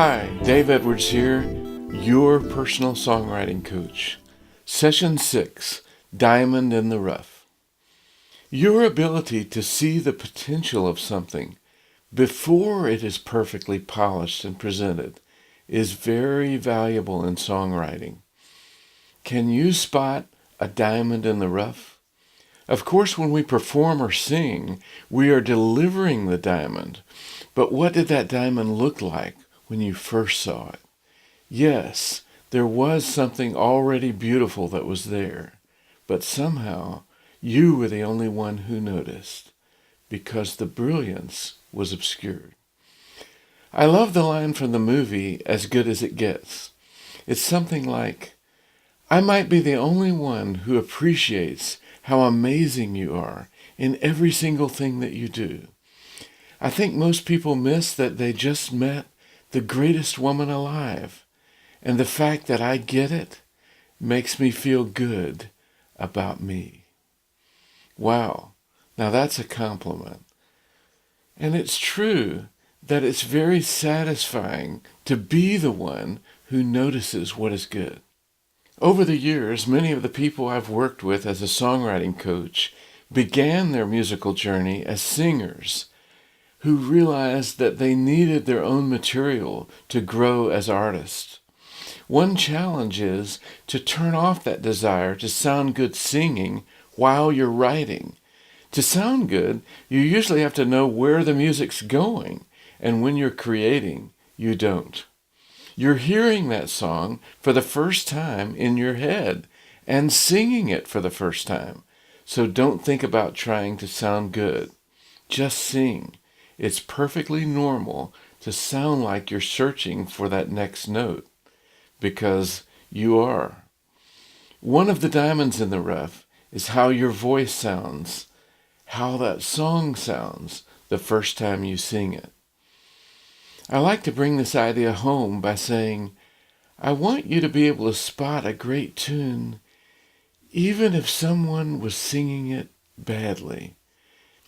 Hi, Dave Edwards here, your personal songwriting coach. Session 6, Diamond in the Rough. Your ability to see the potential of something before it is perfectly polished and presented is very valuable in songwriting. Can you spot a diamond in the rough? Of course, when we perform or sing, we are delivering the diamond. But what did that diamond look like when you first saw it? Yes, there was something already beautiful that was there, but somehow you were the only one who noticed, because the brilliance was obscured. I love the line from the movie As Good as It Gets. It's something like, I might be the only one who appreciates how amazing you are in every single thing that you do. I think most people miss that they just met the greatest woman alive, and the fact that I get it makes me feel good about me. Wow, now that's a compliment. And it's true that it's very satisfying to be the one who notices what is good. Over the years, many of the people I've worked with as a songwriting coach began their musical journey as singers who realized that they needed their own material to grow as artists. One challenge is to turn off that desire to sound good singing while you're writing. To sound good, you usually have to know where the music's going, and when you're creating, you don't. You're hearing that song for the first time in your head and singing it for the first time. So don't think about trying to sound good. Just sing. It's perfectly normal to sound like you're searching for that next note, because you are. One of the diamonds in the rough is how your voice sounds, how that song sounds the first time you sing it. I like to bring this idea home by saying, I want you to be able to spot a great tune even if someone was singing it badly.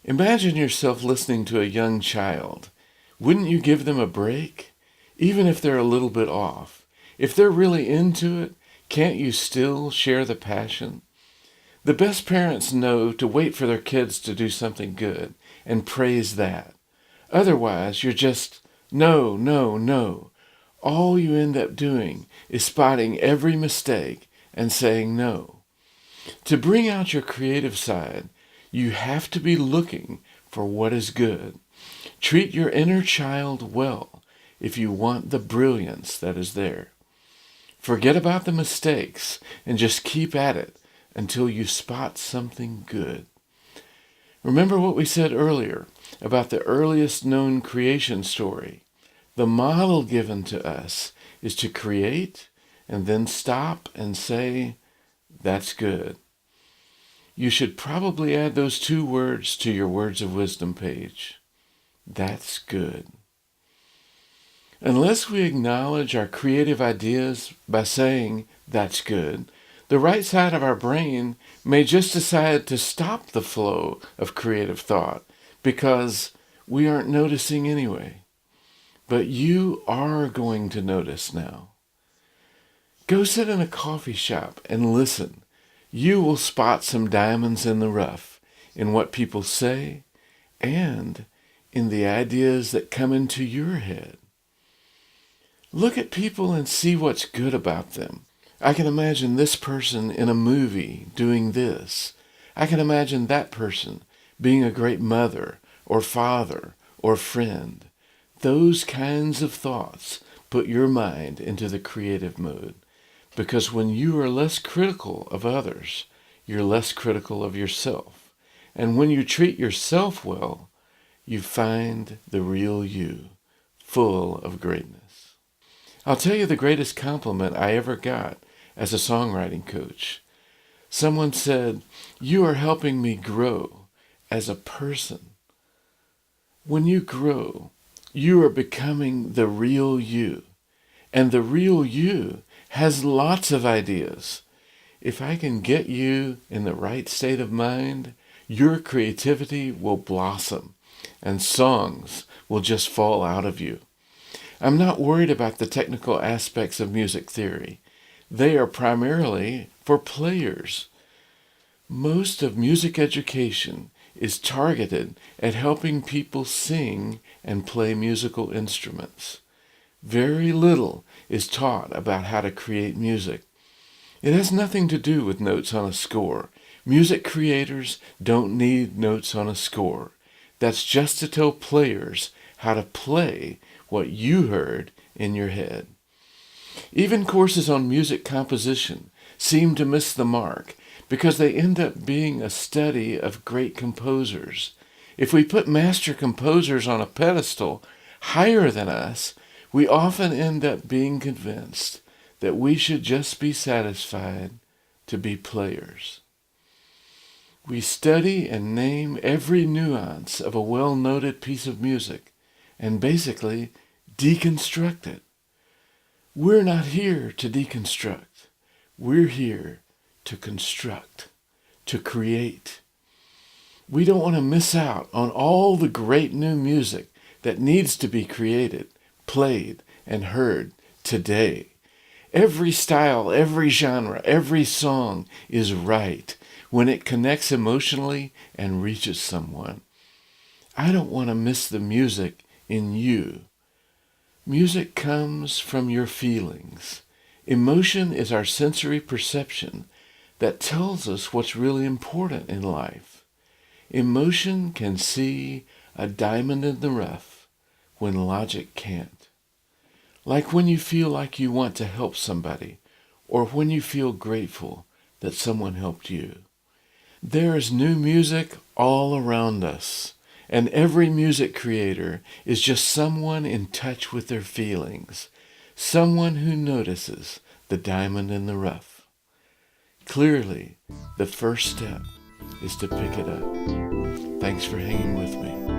Imagine yourself listening to a young child. Wouldn't you give them a break, even if they're a little bit off? If they're really into it, can't you still share the passion? The best parents know to wait for their kids to do something good and praise that. Otherwise, you're just, no, no, no. All you end up doing is spotting every mistake and saying no. To bring out your creative side, you have to be looking for what is good. Treat your inner child well if you want the brilliance that is there. Forget about the mistakes and just keep at it until you spot something good. Remember what we said earlier about the earliest known creation story. The model given to us is to create and then stop and say, that's good. You should probably add those 2 words to your Words of Wisdom page. That's good. Unless we acknowledge our creative ideas by saying, that's good, the right side of our brain may just decide to stop the flow of creative thought because we aren't noticing anyway. But you are going to notice now. Go sit in a coffee shop and listen. You will spot some diamonds in the rough in what people say and in the ideas that come into your head. Look at people and see what's good about them. I can imagine this person in a movie doing this. I can imagine that person being a great mother or father or friend. Those kinds of thoughts put your mind into the creative mode. Because when you are less critical of others, you're less critical of yourself. And when you treat yourself well, you find the real you, full of greatness. I'll tell you the greatest compliment I ever got as a songwriting coach. Someone said, you are helping me grow as a person. When you grow, you are becoming the real you. And the real you has lots of ideas. If I can get you in the right state of mind, your creativity will blossom and songs will just fall out of you. I'm not worried about the technical aspects of music theory. They are primarily for players. Most of music education is targeted at helping people sing and play musical instruments. Very little is taught about how to create music. It has nothing to do with notes on a score. Music creators don't need notes on a score. That's just to tell players how to play what you heard in your head. Even courses on music composition seem to miss the mark because they end up being a study of great composers. If we put master composers on a pedestal higher than us, we often end up being convinced that we should just be satisfied to be players. We study and name every nuance of a well-noted piece of music and basically deconstruct it. We're not here to deconstruct. We're here to construct, to create. We don't want to miss out on all the great new music that needs to be created, played, and heard today. Every style, every genre, every song is right when it connects emotionally and reaches someone. I don't want to miss the music in you. Music comes from your feelings. Emotion is our sensory perception that tells us what's really important in life. Emotion can see a diamond in the rough when logic can't. Like when you feel like you want to help somebody, or when you feel grateful that someone helped you. There is new music all around us, and every music creator is just someone in touch with their feelings, someone who notices the diamond in the rough. Clearly, the first step is to pick it up. Thanks for hanging with me.